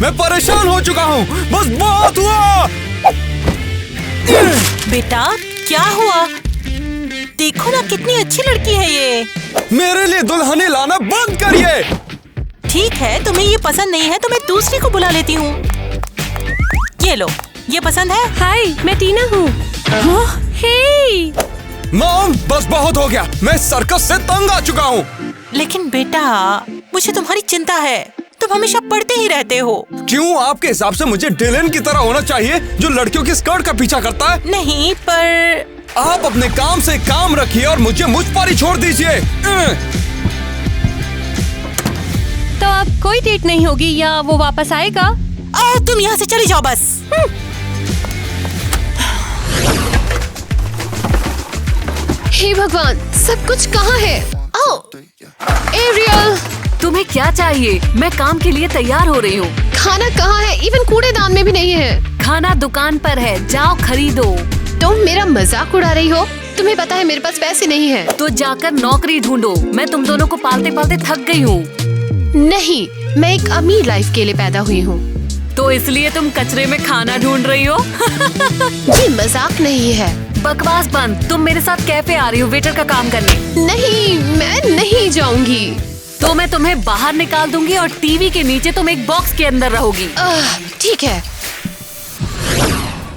मैं परेशान हो चुका हूँ। बस बहुत हुआ। बेटा क्या हुआ? देखो ना कितनी अच्छी लड़की है ये। मेरे लिए दुल्हने लाना बंद करिए। ठीक है, तुम्हें ये पसंद नहीं है तो मैं दूसरी को बुला लेती हूँ। ये लो, ये पसंद है? हाय, मैं टीना हूँ। हे मॉम, बस बहुत हो गया। मैं सर्कस से तंग आ चुका हूँ। लेकिन बेटा, मुझे तुम्हारी चिंता है। तुम हमेशा पढ़ते ही रहते हो। क्यों? आपके हिसाब से मुझे डिलन की तरह होना चाहिए जो लड़कियों की स्कर्ट का पीछा करता है? नहीं, पर आप अपने काम से काम रखिए और मुझे मुझ पर ही छोड़ दीजिए। तो अब कोई डेट नहीं होगी या वो वापस आएगा? तुम यहाँ से चली जाओ बस। हे भगवान, सब कुछ कहाँ है? एरियल, तुम्हें क्या चाहिए? मैं काम के लिए तैयार हो रही हूँ। खाना कहाँ है? इवन कूड़ेदान में भी नहीं है। खाना दुकान पर है, जाओ खरीदो। तुम मेरा मजाक उड़ा रही हो? तुम्हें पता है मेरे पास पैसे नहीं है। तो जाकर नौकरी ढूंढो। मैं तुम दोनों को पालते पालते थक गई हूँ। नहीं, मैं एक अमीर लाइफ के लिए पैदा हुई हूँ। तो इसलिए तुम कचरे में खाना ढूंढ रही हो? ये मजाक नहीं है। बकवास बंद। तुम मेरे साथ कैफे आ रही हो वेटर का काम करने। नहीं, मैं नहीं जाऊंगी। तो मैं तुम्हें बाहर निकाल दूंगी और टीवी के नीचे तुम एक बॉक्स के अंदर रहोगी। ठीक है।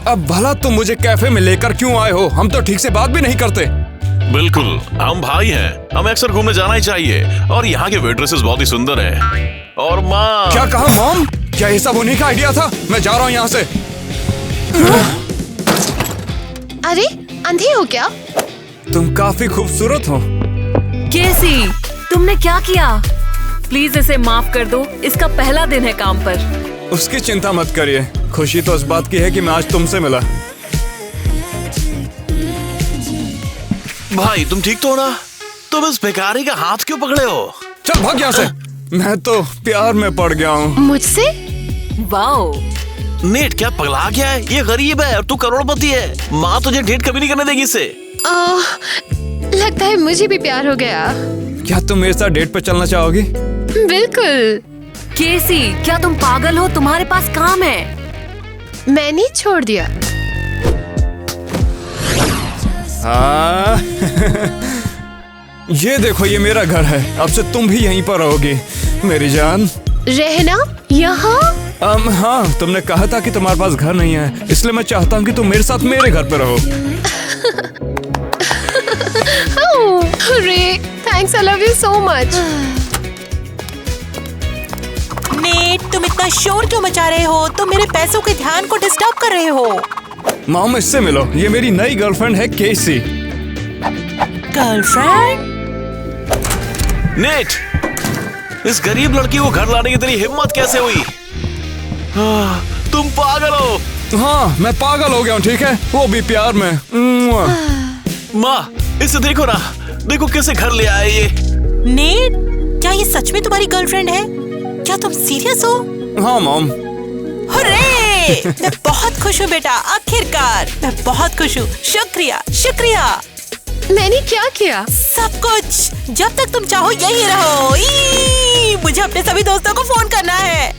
अब भला तुम मुझे कैफे में लेकर क्यों आए हो? हम तो ठीक से बात भी नहीं करते। बिल्कुल, हम भाई हैं। हमें अक्सर घूमने जाना ही चाहिए और यहाँ के वेट्रेसेस बहुत ही सुंदर हैं। और माँ। क्या कहा मॉम? क्या ये सब उन्हीं का आइडिया था? मैं जा रहा हूँ यहाँ से। अरे, अंधे हो क्या? तुम काफी खूबसूरत हो। केसी, तुमने क्या किया? प्लीज इसे माफ कर दो। इसका पहला दिन है काम पर। उसकी चिंता मत करिए। खुशी तो इस बात की है कि मैं आज तुमसे मिला। भाई, तुम ठीक तो हो ना? तुम इस भिखारी का हाथ क्यों पकड़े हो? चल भाग यहाँ से। मैं तो प्यार में पड़ गया हूँ। मुझसे? वाओ। नेट, क्या पगला गया है? ये गरीब है और तू करोड़पति है। माँ तुझे डेट कभी नहीं करने देगी इससे। लगता है मुझे भी प्यार हो गया। क्या तुम मेरे साथ डेट पे चलना चाहोगी? बिल्कुल। केसी, क्या तुम पागल हो? तुम्हारे पास काम है। मैंने छोड़ दिया। हाँ। ये देखो, ये मेरा घर है। अब से तुम भी यहीं पर रहोगी मेरी जान। रहना यहाँ? हाँ, तुमने कहा था कि तुम्हारे पास घर नहीं है, इसलिए मैं चाहता हूँ कि तुम मेरे साथ मेरे घर पे रहो। अरे, thanks, I love you so much. Net, तुम इतना शोर क्यों मचा रहे हो? तुम मेरे पैसों के ध्यान को डिस्टर्ब कर रहे हो। मॉम, इससे मिलो। ये मेरी नई गर्लफ्रेंड है केसी। गर्लफ्रेंड? नेट, इस गरीब लड़की को घर लाने की तेरी हिम्मत कैसे हुई? तुम पागल हो। हाँ, मैं पागल हो गया हूँ, ठीक है? वो भी प्यार में। माँ, इसे देखो ना। देखो कैसे घर ले आए ये। नेट, क्या ये सच में तुम्हारी गर्लफ्रेंड है? क्या तुम सीरियस हो? हाँ मॉम। हुर्रे! मैं बहुत खुश हूँ बेटा, आखिरकार। मैं बहुत खुश हूँ। शुक्रिया, शुक्रिया। मैंने क्या किया? सब कुछ। जब तक तुम चाहो यही रहो। मुझे अपने सभी दोस्तों को फोन करना है।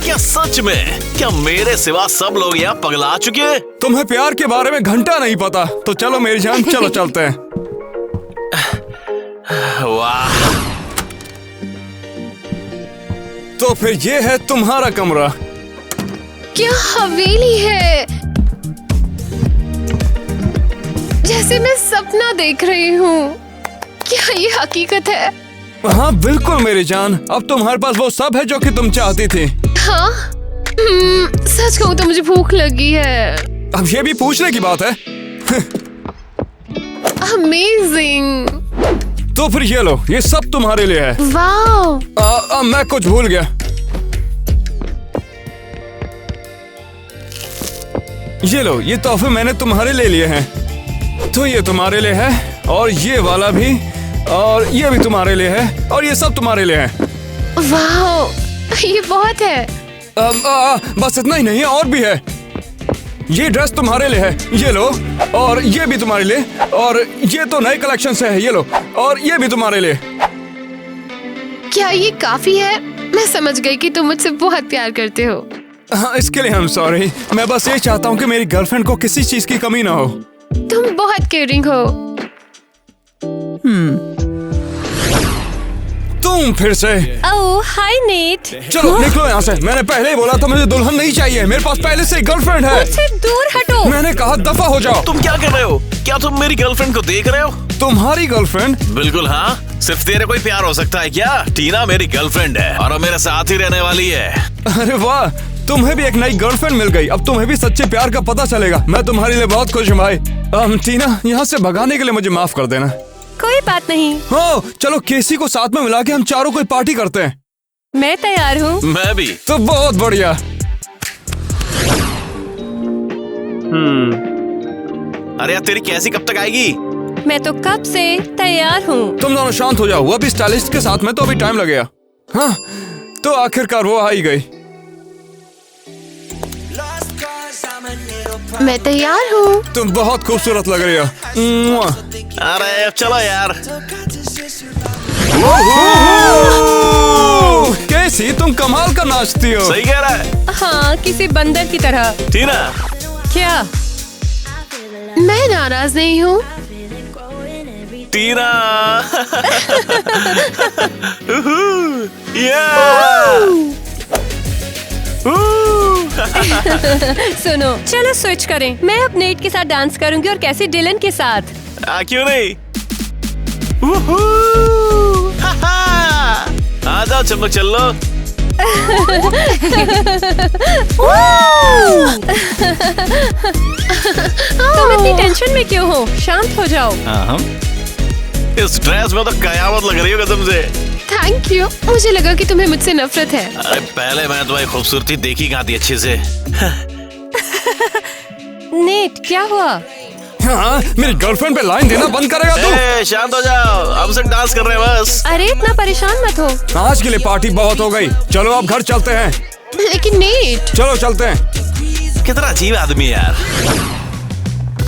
क्या सच में? क्या मेरे सिवा सब लोग यहाँ पगला चुके हैं? तुम्हें प्यार के बारे में घंटा नहीं पता। तो चलो मेरी जान, चलो चलते हैं। वाह। तो फिर ये है तुम्हारा कमरा। क्या हवेली है? जैसे मैं सपना देख रही हूँ। क्या ये हकीकत है? हाँ बिल्कुल मेरी जान। अब तुम्हारे पास वो सब है जो कि तुम चाहती थी। हाँ, सच कहूँ तो मुझे भूख लगी है। अब ये भी पूछने की बात है। अमेजिंग। तो फिर ये लो, ये सब तुम्हारे लिए है। वाह। मैं कुछ भूल गया। ये लो, ये तोहफे मैंने तुम्हारे ले लिए हैं। तो ये तुम्हारे लिए है और ये वाला भी, और ये भी तुम्हारे लिए है, और ये सब तुम्हारे लिए है। वाह, ये बहुत है। बस इतना ही नहीं है, और भी है। ये ड्रेस तुम्हारे लिए है, ये लो। और ये भी तुम्हारे लिए, और ये तो नए कलेक्शन से है, ये लो। और ये भी तुम्हारे लिए। क्या ये काफी है? मैं समझ गई कि तुम मुझसे बहुत प्यार करते हो। हाँ, इसके लिए I'm sorry। मैं बस ये चाहता हूँ कि मेरी गर्लफ्रेंड को किसी चीज की कमी ना हो। तुम बहुत केयरिंग हो। तुम फिर से। ओह हाय नेट। चलो निकलो यहाँ से। मैंने पहले ही बोला था मुझे दुल्हन नहीं चाहिए। मेरे पास पहले से गर्लफ्रेंड है। मुझसे दूर हटो। मैंने कहा दफा हो जाओ। तुम क्या कर रहे हो? क्या तुम मेरी गर्लफ्रेंड को देख रहे हो? तुम्हारी गर्लफ्रेंड? बिल्कुल हाँ। सिर्फ तेरे को ही प्यार हो सकता है क्या? टीना मेरी गर्लफ्रेंड है और वो मेरे साथ ही रहने वाली है। अरे वाह, तुम्हें भी एक नई गर्लफ्रेंड मिल गई। अब तुम्हें भी सच्चे प्यार का पता चलेगा। मैं तुम्हारे लिए बहुत खुश हूँ भाई। टीना, यहाँ से भगाने के लिए मुझे माफ कर देना। कोई बात नहीं। हो, चलो केसी को साथ में मिला के हम चारों कोई पार्टी करते हैं। मैं तैयार हूँ। मैं भी। तो बहुत बढ़िया। अरे यार तेरी कैसी कब तक आएगी? मैं तो कब से तैयार हूँ। तुम दोनों शांत हो जाओ। अभी स्टाइलिस्ट के साथ में तो अभी टाइम लगेगा। हाँ, तो आखिरकार वो आ ही गई। मैं तैयार हूँ। तुम बहुत खूबसूरत लग रही हो। मुआ। अरे चलो यार। कैसी तुम कमाल का नाचती हो। सही कह रहा है। हाँ, किसी बंदर की तरह। टीना। क्या? मैं नाराज नहीं हूँ। टीना। सुनो, चलो स्विच करें। मैं अब नेट के साथ डांस करूंगी और कैसी डिलन के साथ। क्यों नहीं? आ जाओ चलो चलो। तुम इतनी टेंशन में क्यों हो? शांत हो जाओ। इस ड्रेस में तो कयामत लग रही हो कसम से। Thank you. मुझे लगा कि तुम्हें मुझसे नफरत है। अरे पहले मैंने तुम्हारी खूबसूरती देखी कहाँ थी अच्छे से। नेट, क्या हुआ? हाँ, मेरी गर्लफ्रेंड पे लाइन देना बंद करेगा तू? शांत हो जाओ, हम सब डांस कर रहे हैं बस। अरे इतना परेशान मत हो। आज के लिए पार्टी बहुत हो गई। चलो अब घर चलते हैं। लेकिन नेट। चलो चलते हैं। कितना अजीब आदमी है यार।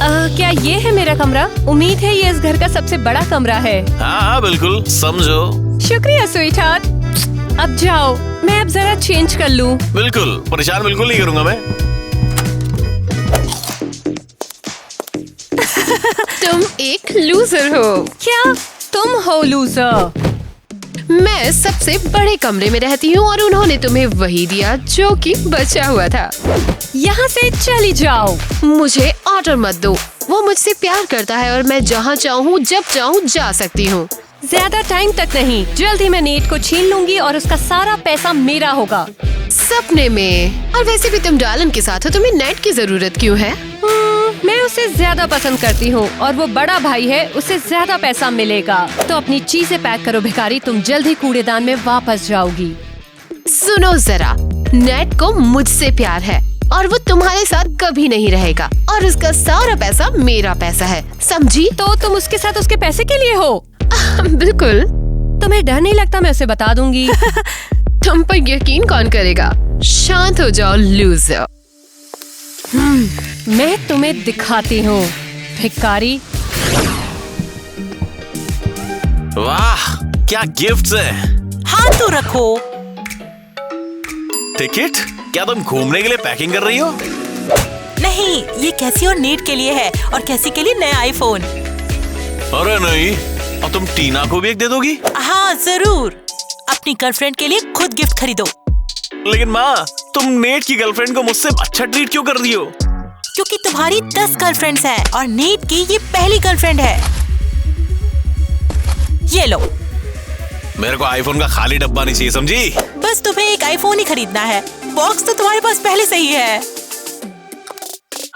क्या ये है मेरा कमरा? उम्मीद है ये इस घर का सबसे बड़ा कमरा है। हाँ बिल्कुल, समझो। शुक्रिया स्वीट हार्ट। अब जाओ, मैं अब जरा चेंज कर लूँ। बिल्कुल, परेशान बिल्कुल नहीं करूँगा मैं। तुम एक लूजर हो। क्या तुम हो लूजर? मैं सबसे बड़े कमरे में रहती हूँ और उन्होंने तुम्हें वही दिया जो कि बचा हुआ था। यहाँ से चली जाओ। मुझे ऑर्डर मत दो। वो मुझसे प्यार करता है और मैं जहाँ चाहूँ जब चाहूँ जा सकती हूँ। ज्यादा टाइम तक नहीं, जल्दी मैं नेट को छीन लूंगी और उसका सारा पैसा मेरा होगा। सपने में। और वैसे भी तुम डालन के साथ हो, तुम्हें नेट की जरूरत क्यों है? मैं उसे ज्यादा पसंद करती हूँ और वो बड़ा भाई है, उसे ज्यादा पैसा मिलेगा। तो अपनी चीजें पैक करो भिखारी, तुम जल्द ही कूड़ेदान में वापस जाओगी। सुनो जरा, नेट को मुझसे प्यार है और वो तुम्हारे साथ कभी नहीं रहेगा और उसका सारा पैसा मेरा पैसा है, समझी? तो तुम उसके साथ उसके पैसे के लिए हो? बिल्कुल। तुम्हें डर नहीं लगता मैं उसे बता दूंगी? तुम पर यकीन कौन करेगा? शांत हो जाओ लूजर। मैं तुम्हें दिखाती हूँ भिखारी। वाह, क्या गिफ्ट्स है। हाथ तो रखो। टिकट? क्या तुम घूमने के लिए पैकिंग कर रही हो? नहीं, ये कैसी और नेट के लिए है और कैसी के लिए नया आईफोन। अरे नहीं, और तुम टीना को भी एक दे दोगी? हाँ जरूर, अपनी गर्लफ्रेंड के लिए खुद गिफ्ट खरीदो। लेकिन माँ, तुम नेट की गर्लफ्रेंड को मुझसे अच्छा ट्रीट क्यों कर रही हो? क्योंकि तुम्हारी 10 गर्लफ्रेंड्स हैं और नेट की ये पहली गर्लफ्रेंड है। ये लो। मेरे को आईफोन का खाली डब्बा नहीं चाहिए, समझी? बस तुम्हें एक आईफोन ही खरीदना है, बॉक्स तो तुम्हारे पास पहले से ही है।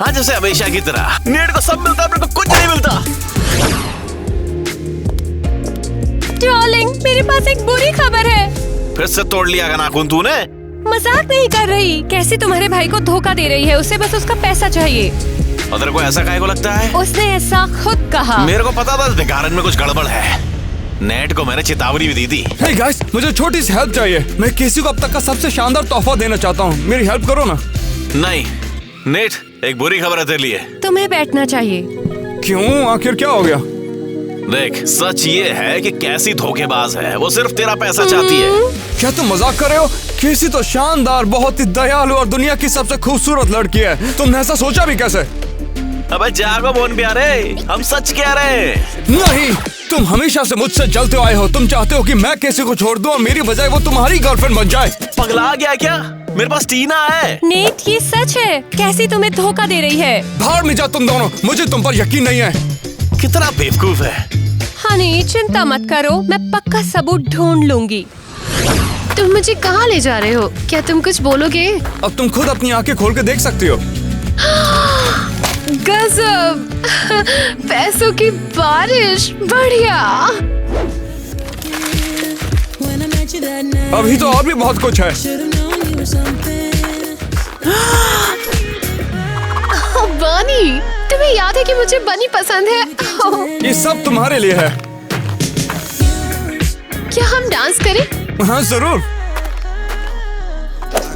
हाँ, जैसे हमेशा की तरह। नेट को सब मिलता है, मेरे को कुछ नहीं मिलता। डार्लिंग, मेरे पास एक बुरी खबर है। फिर से तोड़ लिया का नाखून तूने? मजाक नहीं कर रही। कैसी तुम्हारे भाई को धोखा दे रही है, उसे बस उसका पैसा चाहिए। और तेरे को ऐसा काहे को लगता है? उसने ऐसा खुद कहा। मेरे को पता था इस भिखारन में कुछ गड़बड़ है। नेट को मैंने चेतावनी भी दी थी। Hey guys, मुझे छोटी सी हेल्प चाहिए। मैं किसी को अब तक का सबसे शानदार तोहफा देना चाहता हूँ। मेरी हेल्प करो ना। नहीं नेट, एक बुरी खबर है तेरे लिए। तुम्हें बैठना चाहिए। क्यों? आखिर क्या हो गया? देख, सच ये है कि कैसी धोखेबाज है। वो सिर्फ तेरा पैसा चाहती है। क्या तुम मजाक कर रहे हो? कैसी तो शानदार, बहुत ही दयालु और दुनिया की सबसे खूबसूरत लड़की है। तुमने ऐसा सोचा भी कैसे? अबे जागो बोन प्यारे, हम सच कह रहे हैं। नहीं, तुम हमेशा से मुझसे जलते आए हो। तुम चाहते हो कि मैं किसी को छोड़ दूं और मेरी बजाय वो तुम्हारी गर्लफ्रेंड बन जाए। पगला गया क्या? मेरे पास टीना है। नेट, ये सच है। कैसी तुम्हें धोखा दे रही है? बाहर में जा तुम दोनों, मुझे तुम पर यकीन नहीं है। कितना बेवकूफ है। हनी, चिंता मत करो, मैं पक्का सबूत ढूंढ लूंगी। तुम मुझे कहाँ ले जा रहे हो? क्या तुम कुछ बोलोगे? अब तुम खुद अपनी आंखें खोल के देख सकती हो। गजब! पैसों की बारिश, बढ़िया। अभी तो और भी बहुत कुछ है। बनी, तुम्हें याद है कि मुझे बनी पसंद है? ये सब तुम्हारे लिए है। क्या हम डांस करें? हाँ जरूर।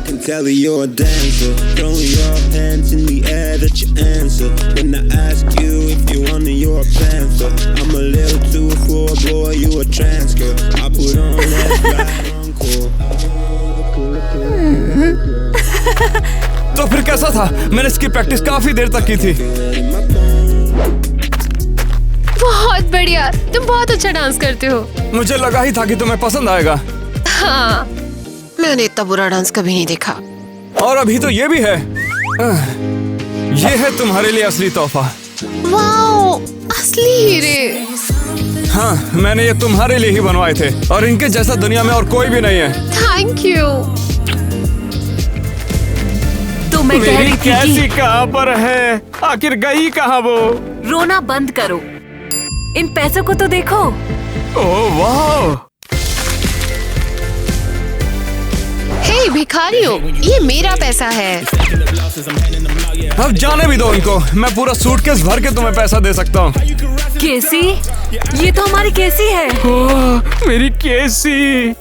Can tell you're a dancer, throwing your hands in the air that you answer. When I ask you if you want it, you're a panther. I'm a little too for a boy, you a trans girl. I put on that right encore. तो फिर कैसा था? मैंने इसकी practice काफी देर तक की थी। बहुत बढ़िया, तुम बहुत अच्छा डांस करते हो। मुझे लगा ही था कि तुम्हें पसंद आएगा। हाँ, मैंने इतना बुरा डांस कभी नहीं देखा। और अभी तो ये भी है। ये है तुम्हारे लिए असली तोहफा। वाओ, असली हीरे। हाँ, मैंने ये तुम्हारे लिए ही बनवाए थे और इनके जैसा दुनिया में और कोई भी नहीं है। Thank you. तो मैं कह रही थी कैसी कहाँ पर है? आखिर गई कहाँ वो? रोना बंद करो, इन पैसों को तो देखो। ओह वाह! हे भिखारियों, ये मेरा पैसा है। अब जाने भी दो इनको। मैं पूरा सूटकेस भर के तुम्हें पैसा दे सकता हूँ। केसी, ये तो हमारी केसी है। मेरी केसी,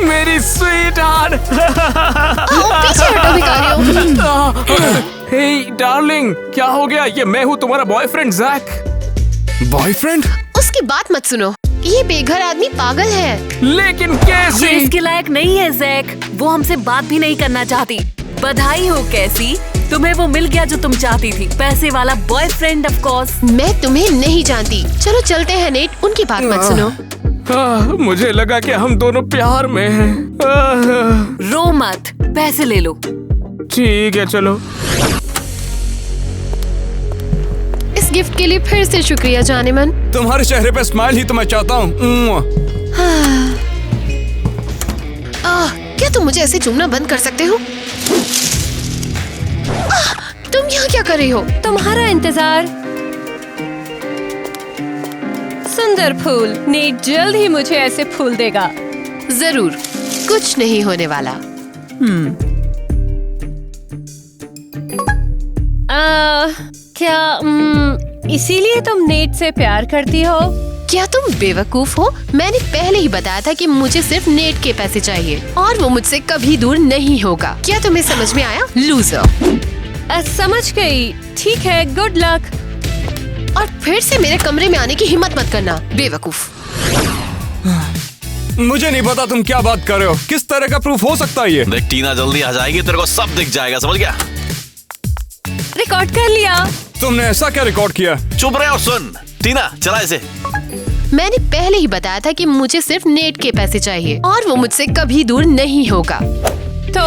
मेरी स्वीट हार्ट। पीछे हटो भिखारियों। हे डार्लिंग, क्या हो गया? ये मैं हूँ तुम्हारा बॉयफ्रेंड जैक। बॉयफ्रेंड? उसकी बात मत सुनो, ये बेघर आदमी पागल है। लेकिन ये कैसी? इसके लायक नहीं है जैक, वो हमसे बात भी नहीं करना चाहती। बधाई हो कैसी, तुम्हें वो मिल गया जो तुम चाहती थी, पैसे वाला बॉयफ्रेंड ऑफ कोर्स। मैं तुम्हें नहीं जानती। चलो चलते हैं नेट, उनकी बात मत सुनो। मुझे लगा कि हम दोनों प्यार में हैं। रो मत, पैसे ले लो। ठीक है चलो। इस गिफ्ट के लिए फिर से शुक्रिया जाने मन। तुम्हारे चेहरे पे स्माइल ही तो मैं चाहता हूँ। क्या तुम मुझे ऐसे चूमना बंद कर सकते हो? तुम यहाँ क्या कर रही हो? तुम्हारा इंतजार। सुंदर फूल, नेट जल्द ही मुझे ऐसे फूल देगा। जरूर, कुछ नहीं होने वाला। क्या इसीलिए तुम नेट से प्यार करती हो? क्या तुम बेवकूफ हो? मैंने पहले ही बताया था कि मुझे सिर्फ नेट के पैसे चाहिए और वो मुझसे कभी दूर नहीं होगा। क्या तुम्हें समझ में आया? लूजर। समझ गई। ठीक है, गुड लक। और फिर से मेरे कमरे में आने की हिम्मत मत करना, बेवकूफ। मुझे नहीं पता तुम क्या बात कर रहे हो। किस तरह का प्रूफ हो सकता है ये? देख टीना जल्दी आ जाएगी, तेरे को सब दिख जाएगा, समझ गया? रिकॉर्ड कर लिया। तुमने ऐसा क्या रिकॉर्ड किया? चुप रहे और सुन। टीना चला इसे। मैंने पहले ही बताया था कि मुझे सिर्फ नेट के पैसे चाहिए और वो मुझसे कभी दूर नहीं होगा। तो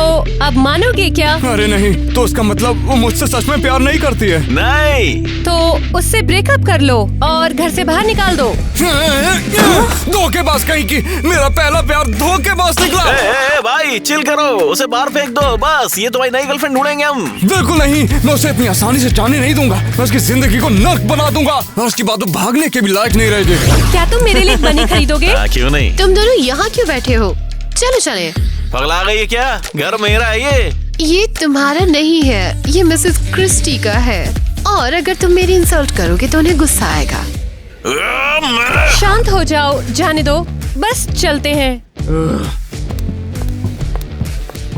अब मानोगे क्या? अरे नहीं, तो उसका मतलब वो मुझसे सच में प्यार नहीं करती है। नहीं। तो उससे ब्रेकअप कर लो और घर से बाहर निकाल दो। धोखेबाज कहीं की, मेरा पहला प्यार धोखेबाज निकला। भाई चिल करो, उसे बाहर फेंक दो बस। ये तुम्हारी नई गर्लफ्रेंड ढूंढेंगे हम। बिल्कुल नहीं, मैं उसे इतनी आसानी से जाने नहीं दूंगा। मैं उसकी जिंदगी को नर्क बना दूंगा और उसके बाद वो भागने के भी लायक नहीं रहेगी। क्या तुम मेरे लिए बनी खरीदोगे? क्यों नहीं? तुम दोनों यहाँ क्यों बैठे हो? चलो चले। पगला गई है क्या? घर मेरा है ये तुम्हारा नहीं है, ये मिसेस क्रिस्टी का है। और अगर तुम मेरी इंसल्ट करोगे तो उन्हें गुस्सा आएगा। शांत हो जाओ, जाने दो, बस चलते हैं।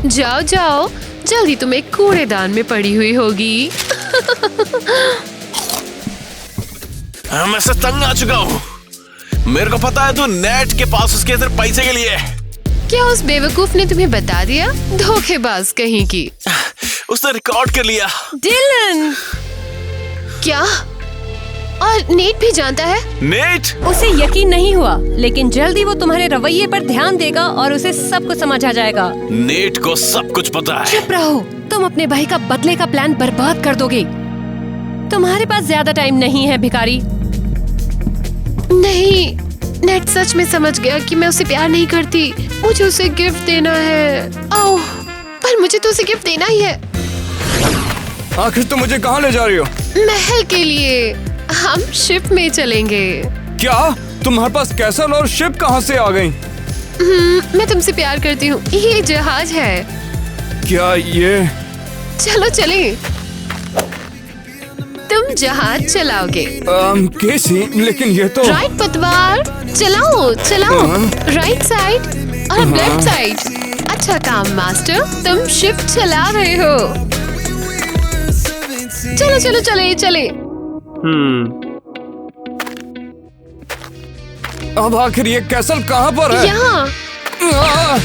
जाओ जाओ, जल्दी तुम एक कूड़ेदान में पड़ी हुई होगी। मैं से तंग आ चुका हूँ। मेरे को पता है तू नेट के पास उसके सिर्फ पैसे के लिए है। क्या उस बेवकूफ ने तुम्हें बता दिया? धोखेबाज कहीं की। उसने रिकॉर्ड कर लिया। डिलन, क्या? और नेट भी जानता है? नेट? उसे यकीन नहीं हुआ, लेकिन जल्दी वो तुम्हारे रवैये पर ध्यान देगा और उसे सब कुछ समझ आ जाएगा। नेट को सब कुछ पता है। चुप रहो, तुम अपने भाई का बदले का प्लान बर्बाद कर दोगे। तुम्हारे पास ज्यादा टाइम नहीं है भिखारी। नहीं, नेट सच में समझ गया कि मैं उसे प्यार नहीं करती। मुझे उसे गिफ्ट देना है। ओह, पर मुझे तो उसे गिफ्ट देना ही है। आखिर तुम मुझे कहाँ ले जा रही हो? महल के लिए। हम शिप में चलेंगे। क्या तुम्हारे पास कैसल और शिप कहाँ से आ गई? मैं तुमसे प्यार करती हूँ। ये जहाज है। क्या ये? चलो चलें। तुम जहाज चलाओगे। केसी, लेकिन ये तो राइट पतवार, चलाओ चलाओ। राइट साइड और लेफ्ट साइड। अच्छा काम मास्टर, तुम शिप चला रहे हो। चलो चलो चले चले। अब आखिर ये कैसल कहाँ पर है? यहाँ। आ!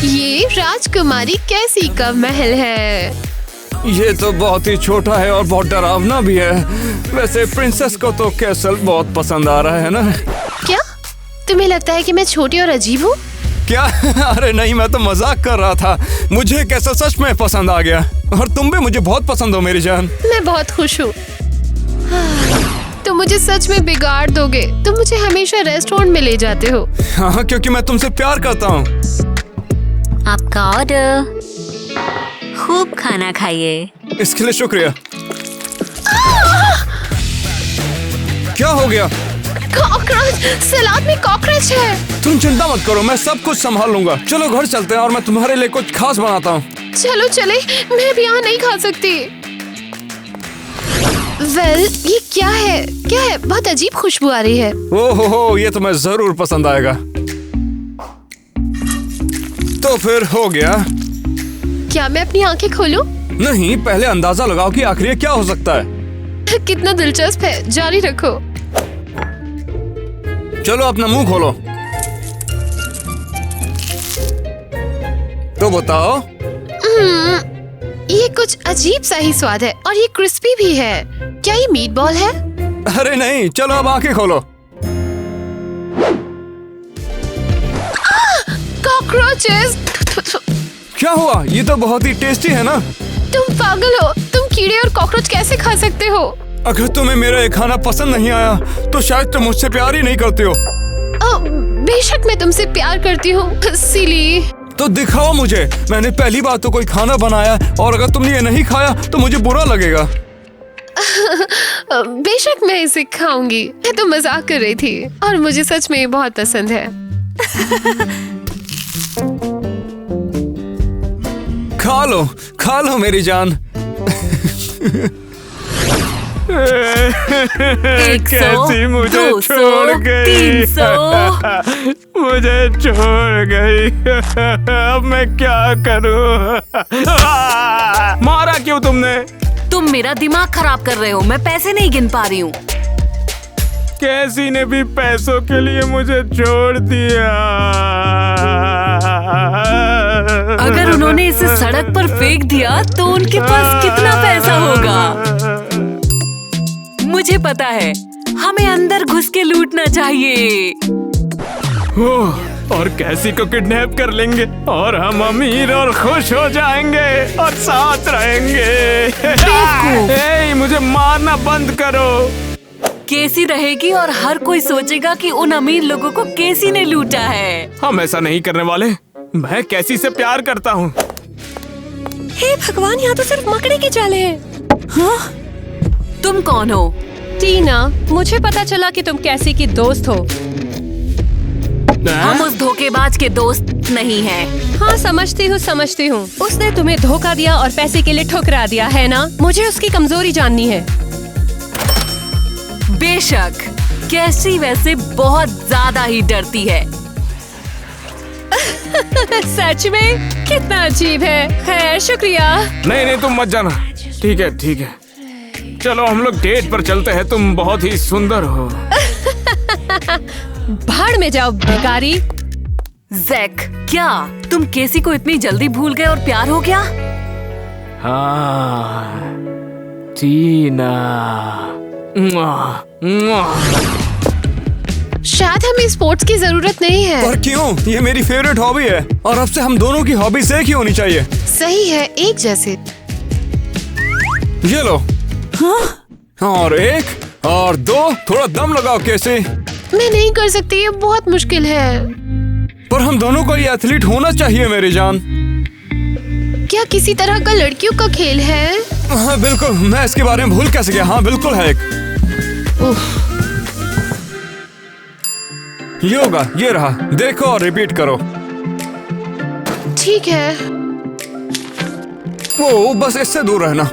ये राजकुमारी कैसी का महल है। ये तो बहुत ही छोटा है और बहुत डरावना भी है। वैसे प्रिंसेस को तो कैसल बहुत पसंद आ रहा है ना? क्या तुम्हें लगता है कि मैं छोटी और अजीब हूँ? क्या? अरे नहीं, मैं तो मजाक कर रहा था। मुझे कैसल सच में पसंद आ गया और तुम भी मुझे बहुत पसंद हो मेरी जान। मैं बहुत खुश हूँ। तुम मुझे सच में बिगाड़ दोगे। तुम मुझे हमेशा रेस्टोरेंट में ले जाते हो। हाँ, क्योंकि मैं तुमसे प्यार करता हूँ। आपका ऑर्डर। खूब खाना खाइए। इसके लिए शुक्रिया। क्या हो गया? कॉकरोच, सलाद में कॉकरोच है। तुम चिंता मत करो, मैं सब कुछ संभाल लूंगा। चलो घर चलते हैं और मैं तुम्हारे लिए कुछ खास बनाता हूँ। चलो चले, मैं भी यहाँ नहीं खा सकती। वेल, ये क्या है? क्या है? बहुत अजीब खुशबू आ रही है। ओहो, ये तुम्हें जरूर पसंद आएगा। तो फिर हो गया। क्या मैं अपनी आंखें खोलूं? नहीं, पहले अंदाजा लगाओ कि आखिर ये क्या हो सकता है। कितना दिलचस्प है। जारी रखो। चलो अपना मुंह खोलो। तो बताओ। ये कुछ अजीब सा ही स्वाद है और ये क्रिस्पी भी है। क्या ये मीट बॉल है? अरे नहीं, चलो अब आंखें खोलो। कॉकरोचेस! क्या हुआ? ये तो बहुत ही टेस्टी है ना? तुम पागल हो। तुम कीड़े और कॉकरोच कैसे खा सकते हो? अगर तुम्हें मेरा ये खाना पसंद नहीं आया तो शायद तुम मुझसे प्यार ही नहीं करते हो। बेशक मैं तुमसे प्यार करती हूँ, सिली। तो दिखाओ मुझे। मैंने पहली बार तो कोई खाना बनाया और अगर तुमने ये नहीं खाया तो मुझे बुरा लगेगा। बेशक मैं इसे खाऊंगी। मैं तो मजाक कर रही थी और मुझे सच में ये बहुत पसंद है। खा लो मेरी जान। कैसी मुझे छोड़ गई। 300 मुझे छोड़ गई। अब मैं क्या करूं? मारा क्यों तुमने? तुम मेरा दिमाग खराब कर रहे हो। मैं पैसे नहीं गिन पा रही हूँ। कैसी ने भी पैसों के लिए मुझे छोड़ दिया। अगर उन्होंने इसे सड़क पर फेंक दिया तो उनके पास कितना पैसा होगा? मुझे पता है, हमें अंदर घुस के लूटना चाहिए। और कैसी को किडनैप कर लेंगे और हम अमीर और खुश हो जाएंगे और साथ रहेंगे। मुझे मारना बंद करो। केसी रहेगी और हर कोई सोचेगा कि उन अमीर लोगों को केसी ने लूटा है। हम ऐसा नहीं करने वाले। मैं कैसी से प्यार करता हूँ। हे भगवान, यहाँ तो सिर्फ मकड़े के जाले हैं। हाँ? तुम कौन हो? टीना, मुझे पता चला कि तुम कैसी की दोस्त हो। हम उस धोखेबाज के दोस्त नहीं हैं। हाँ, समझती हूँ। उसने तुम्हें धोखा दिया और पैसे के लिए ठुकरा दिया है ना? मुझे उसकी कमजोरी जाननी है। बेशक, कैसी वैसे बहुत ज्यादा ही डरती है। सच में कितना अजीब है। खैर शुक्रिया। नहीं तुम मत जाना। ठीक है चलो हम लोग डेट पर चलते हैं। तुम बहुत ही सुंदर हो। भाड़ में जाओ भिखारी। जैक, क्या तुम केसी को इतनी जल्दी भूल गए और प्यार हो गया? हाँ टीना। शायद हमें स्पोर्ट्स की जरूरत नहीं है। पर क्यों? ये मेरी फेवरेट हॉबी है और अब से हम दोनों की हॉबी एक ही होनी चाहिए। सही है, एक जैसे। ये लो। और 1 और 2। थोड़ा दम लगाओ कैसे। मैं नहीं कर सकती, ये बहुत मुश्किल है। पर हम दोनों को ये एथलीट होना चाहिए मेरी जान। क्या किसी तरह का लड़कियों का खेल है? हाँ बिल्कुल, मैं इसके बारे में भूल कैसे गया। हाँ बिल्कुल है एक। योगा ये रहा, देखो और रिपीट करो। ठीक है। वो बस इससे दूर रहना।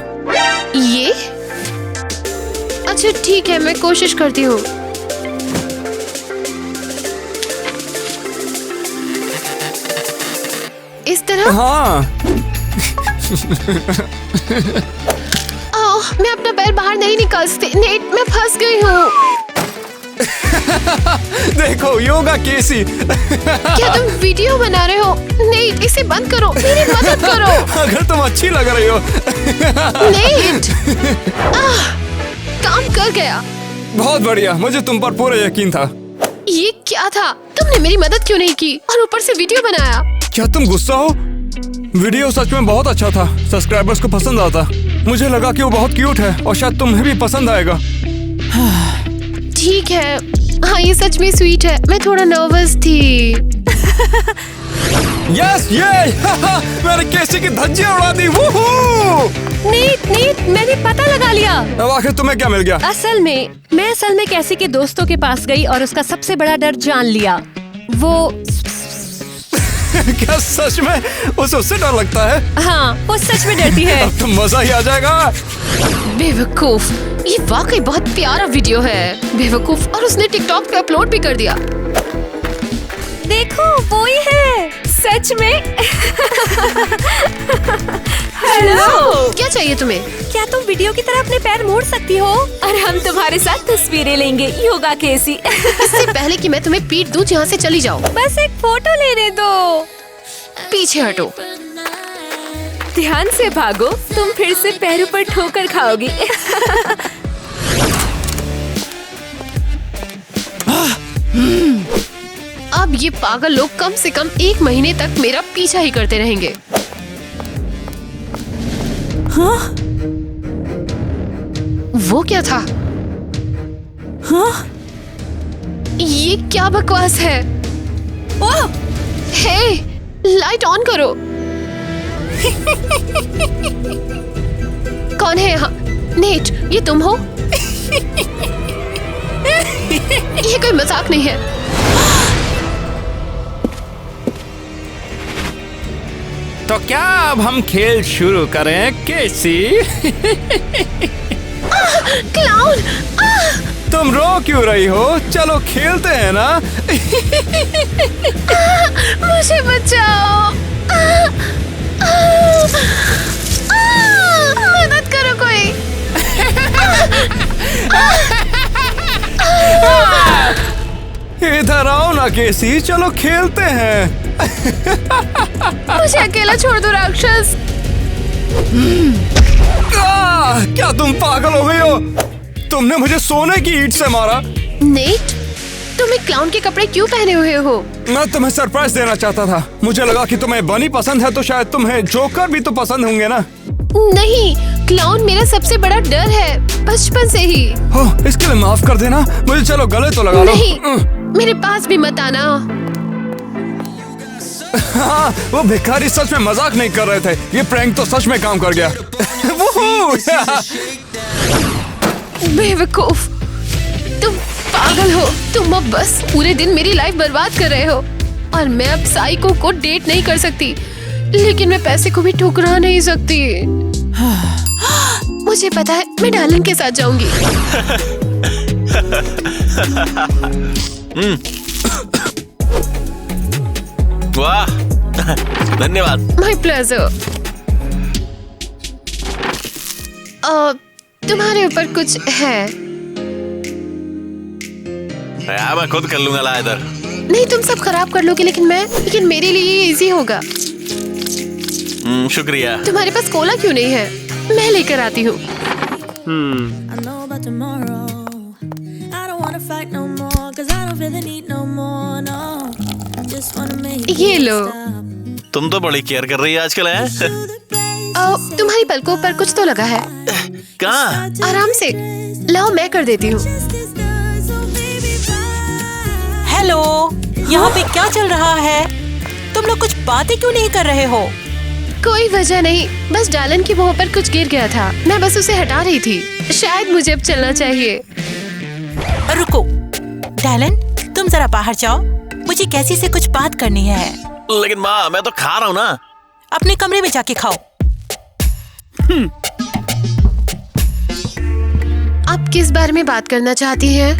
ये अच्छा ठीक है, मैं कोशिश करती हूँ। इस तरह। हाँ ओह, मैं अपना पैर बाहर नहीं निकाल सकती। नेट, मैं फंस गई हूँ। देखो योगा केसी। क्या तुम वीडियो बना रहे हो? नहीं, इसे बंद करो, मेरी मदद करो। अगर तुम अच्छी लग रही हो। नेट, काम कर गया। बहुत बढ़िया, मुझे तुम पर पूरा यकीन था। ये क्या था? तुमने मेरी मदद क्यों नहीं की और ऊपर से वीडियो बनाया? क्या तुम गुस्सा हो? वीडियो सच में बहुत अच्छा था, सब्सक्राइबर्स को पसंद आता। मुझे लगा कि वो बहुत क्यूट है और शायद तुम्हें भी पसंद आएगा। ठीक है, हाँ ये सच में स्वीट है। मैं थोड़ा नर्वस थी। यस ये मैंने केसी की धज्जियां उड़ा दी। नीट, मैंने पता लगा लिया। अब आखिर तुम्हें क्या मिल गया? मैं असल में कैसी के दोस्तों के पास गई और उसका सबसे बड़ा डर जान लिया। वो क्या सच में उससे डर लगता है? हाँ, वो सच में डरती है। अब तो मजा ही आ जाएगा। बेवकूफ, ये वाकई बहुत प्यारा वीडियो है। बेवकूफ, और उसने टिकटॉक पे अपलोड भी कर दिया। देखो वो ही है सच में। हेलो, क्या चाहिए तुम्हें? क्या तुम वीडियो की तरह अपने पैर मोड़ सकती हो? और हम तुम्हारे साथ तस्वीरें लेंगे। योगा केसी। इससे पहले कि मैं तुम्हें पीट दूं, यहाँ से चली जाओ। बस एक फोटो लेने दो। पीछे हटो। ध्यान से भागो, तुम फिर से पैरों पर ठोकर खाओगी। अब ये पागल लोग कम से कम 1 महीने तक मेरा पीछा ही करते रहेंगे। हाँ? वो क्या था? हाँ? ये क्या बकवास है? ओह! हे, लाइट ऑन करो। कौन है यहाँ? नेट, ये तुम हो? ये कोई मजाक नहीं है। तो क्या अब हम खेल शुरू करें केसी? क्लाउन! तुम रो क्यों रही हो? चलो खेलते हैं ना। मुझे बचाओ। मदद करो कोई। इधर आओ ना केसी, चलो खेलते हैं। मुझे अकेला छोड़ दो राक्षस। क्या तुम पागल हो गई हो? तुमने मुझे सोने की ईंट से मारा। नेट, तुम एक क्लाउन के कपड़े क्यों पहने हुए हो? मैं तुम्हें सरप्राइज देना चाहता था। मुझे लगा कि तुम्हें बनी पसंद है तो शायद तुम्हें जोकर भी तो पसंद होंगे ना। नहीं, क्लाउन मेरा सबसे बड़ा डर है, बचपन से ही। हो, इसके लिए माफ कर देना मुझे। चलो गले तो लगा लो। नहीं, मेरे पास भी मत आना। हाँ, वो भिखारी सच में मजाक नहीं कर रहे थे। ये प्रैंक तो सच में काम कर गया। बेवकूफ, तुम पागल हो। तुम अब बस पूरे दिन मेरी लाइफ बर्बाद कर रहे हो और मैं अब साइको को डेट नहीं कर सकती, लेकिन मैं पैसे को भी ठुकरा नहीं सकती। मुझे पता है, मैं डार्लिन के साथ जाऊंगी। वाह, धन्यवाद। My pleasure. तुम्हारे ऊपर कुछ है? मैं खुद कर लूंगा। ला इधर। नहीं, तुम सब खराब कर लोगे, लेकिन मेरे लिए ये इजी होगा। शुक्रिया। तुम्हारे पास कोला क्यों नहीं है? मैं लेकर आती हूँ। I know about tomorrow. I don't wanna fight no more, 'cause I don't feel the need no more, no. I just wanna make ये लो। तुम तो बड़ी केयर कर रही है आजकल, है? तुम्हारी पलकों पर कुछ तो लगा है। कहाँ? आराम से लाओ, मैं कर देती हूँ। हेलो, यहाँ पे क्या चल रहा है? तुम लोग कुछ बातें क्यों नहीं कर रहे हो? कोई वजह नहीं, बस डालन की मुंह पर कुछ गिर गया था। मैं बस उसे हटा रही थी। शायद मुझे अब चलना चाहिए। रुको, डालन, तुम जरा बाहर जाओ। मुझे कैसी से कुछ बात करनी है। लेकिन माँ, मैं तो खा रहा हूँ ना। अपने कमरे में जाके खाओ। आप किस बारे में बात करना चाहती हैं?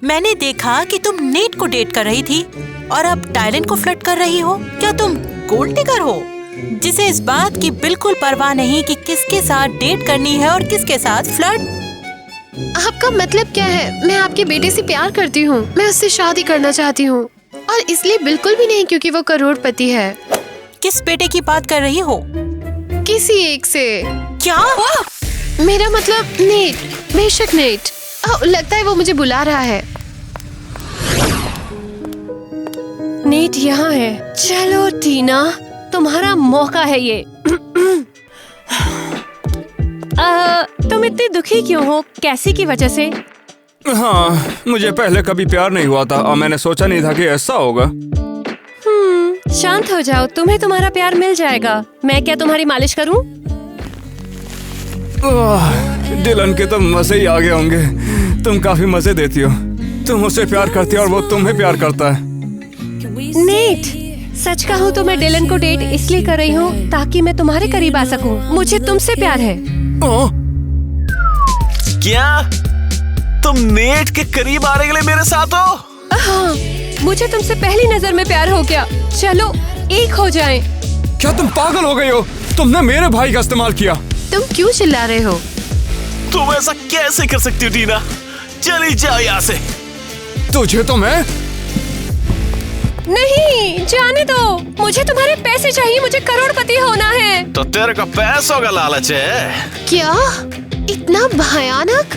मैंने देखा कि तुम नेट को डेट कर रही थी और अब डायलन को फ्लर्ट कर रही हो। क्या तुम गोल्ड डिगर हो, जिसे इस बात की बिल्कुल परवाह नहीं कि किसके साथ डेट करनी है और किसके साथ फ्लर्ट? आपका मतलब क्या है? मैं आपके बेटे से प्यार करती हूँ। मैं उससे शादी करना चाहती हूँ, और इसलिए बिल्कुल भी नहीं क्योंकि वो करोड़पति है। किस बेटे की बात कर रही हो? किसी एक से। क्या? मेरा मतलब नेट, बेशक नेट। लगता है वो मुझे बुला रहा है। नेट यहाँ है। चलो टीना, तुम्हारा मौका है ये। तुम इतनी दुखी क्यों हो? कैसी की वजह से? हाँ, मुझे पहले कभी प्यार नहीं हुआ था और मैंने सोचा नहीं था कि ऐसा होगा। शांत हो जाओ, तुम्हें तुम्हारा प्यार मिल जाएगा। मैं क्या तुम्हारी मालिश करूं? डिलन के तो मजे ही आ गए होंगे। तुम काफी मजे देती हो। तुम उससे प्यार करती हो और वो तुम्हें प्यार करता है। नेट, सच कहूँ तो मैं डिलन को डेट इसलिए कर रही हूँ ताकि मैं तुम्हारे करीब आ सकूं। मुझे तुमसे प्यार है। क्या तुम नेट के करीब आने के लिए मेरे साथ हो? हाँ, मुझे तुमसे पहली नजर में प्यार हो गया। चलो एक हो जाएं। क्या तुम पागल हो गई हो? तुमने मेरे भाई का इस्तेमाल किया। तुम क्यों चिल्ला रहे हो? तुम ऐसा कैसे कर सकती हो टीना? चली जाओ यहाँ से। तुझे तो मैं नहीं, जाने दो। मुझे तुम्हारे पैसे चाहिए। मुझे करोड़पति होना है। तो तेरे को पैसों का लालच है? क्या? इतना भयानक?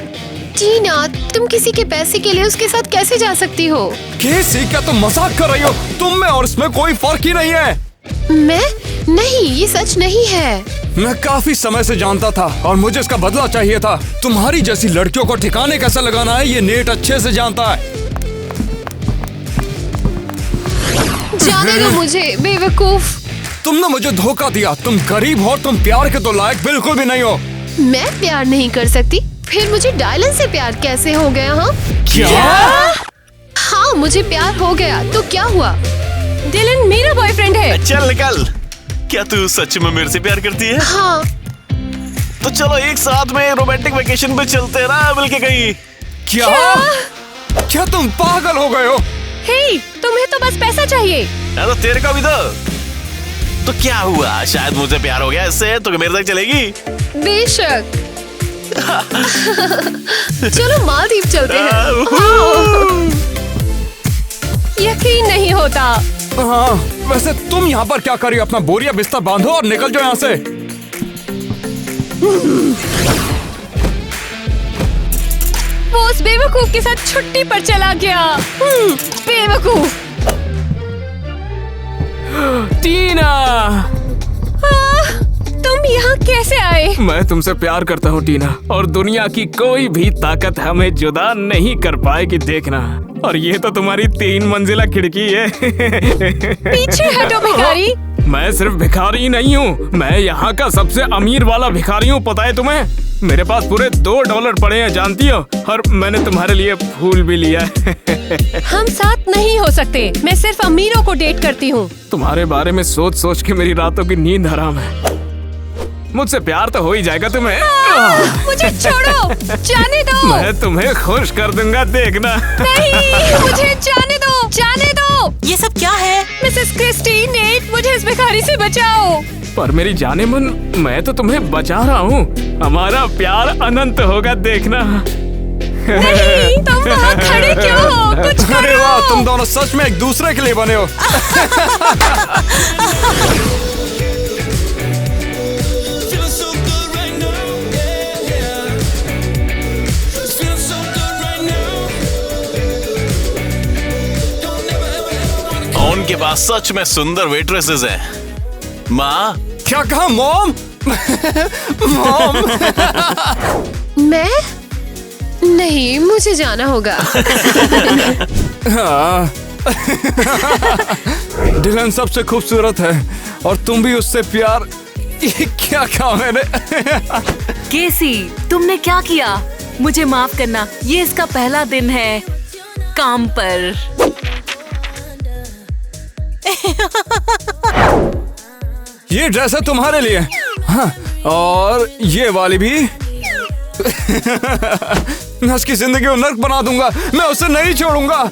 टीना, तुम किसी के पैसे के लिए उसके साथ कैसे जा सकती हो? कैसे? क्या तुम मजाक कर रही हो? तुम में और इसमें कोई फर्क ही नहीं है। मैं नहीं, ये सच नहीं है। मैं काफी समय से जानता था और मुझे इसका बदला चाहिए था। तुम्हारी जैसी लड़कियों को ठिकाने कैसे लगाना है ये नेट अच्छे से जानता है। जाने दो मुझे, बेवकूफ। तुमने मुझे धोखा दिया। तुम गरीब हो, तुम प्यार के तो लायक बिल्कुल भी नहीं हो। मैं प्यार नहीं कर सकती? फिर मुझे डायलन से प्यार कैसे हो गया? हाँ क्या? हाँ, मुझे प्यार हो गया। तो क्या हुआ? डिलन मेरा बॉयफ्रेंड है। चल निकल। क्या तू सच में मेरे से प्यार करती है? हाँ। तो चलो एक साथ में रोमांटिक वेकेशन पे चलते हैं ना, मिलके कहीं। क्या तुम पागल हो गए हो? हे, तुम्हें तो बस पैसा चाहिए। तो तेरे का भी तो क्या हुआ? शायद मुझे प्यार हो गया इससे, तो मेरे तक चलेगी? बेशक। चलो मालदीव चलते हैं। यकीन नहीं होता। हाँ, वैसे तुम यहाँ पर क्या कर रही हो? अपना बोरिया बिस्तर बांधो और निकल जाओ यहाँ से। वो उस बेवकूफ के साथ छुट्टी पर चला गया। बेवकूफ। टीना, तुम यहाँ कैसे आए? मैं तुमसे प्यार करता हूँ टीना, और दुनिया की कोई भी ताकत हमें जुदा नहीं कर पाएगी, देखना। और ये तो तुम्हारी 3 मंजिला खिड़की है। पीछे हटो भिखारी। मैं सिर्फ भिखारी ही नहीं हूँ, मैं यहाँ का सबसे अमीर वाला भिखारी हूँ, पता है तुम्हें? मेरे पास पूरे $2 पड़े हैं, जानती हो? और मैंने तुम्हारे लिए फूल भी लिया है। हम साथ नहीं हो सकते। मैं सिर्फ अमीरों को डेट करती हूँ। तुम्हारे बारे में सोच सोच के मेरी रातों की नींद हराम है। मुझसे प्यार तो हो ही जाएगा तुम्हें। मुझे छोड़ो, जाने दो। मैं तुम्हें खुश कर दूंगा, देखना। नहीं, मुझे जाने दो, जाने दो। ये सब क्या है? मिसेस क्रिस्टी, नेट, मुझे इस भिखारी से बचाओ। पर मेरी जाने मन, मैं तो तुम्हें बचा रहा हूँ। हमारा प्यार अनंत होगा, देखना। नहीं, तुम वहाँ खड़े क्यों हो? कुछ अरे करो। वाह, तुम दोनों सच में एक दूसरे के लिए बने हो। उनके पास सच में सुंदर वेट्रेसेस हैं। माँ, क्या कहा मॉम? मॉम। मैं नहीं, मुझे जाना होगा। हाँ। डिलन सबसे खूबसूरत है और तुम भी उससे प्यार। ये क्या कहा मैंने? केसी, तुमने क्या किया? मुझे माफ करना, ये इसका पहला दिन है काम पर। ये ड्रेस है तुम्हारे लिए। हाँ, और ये वाली भी। मैं उसकी जिंदगी को नर्क बना दूंगा, मैं उसे नहीं छोड़ूंगा।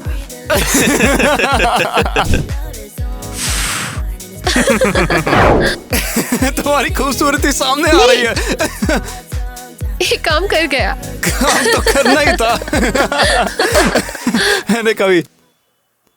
तुम्हारी खूबसूरती सामने आ रही है। ये काम कर गया। काम तो करना ही था। मैंने कभी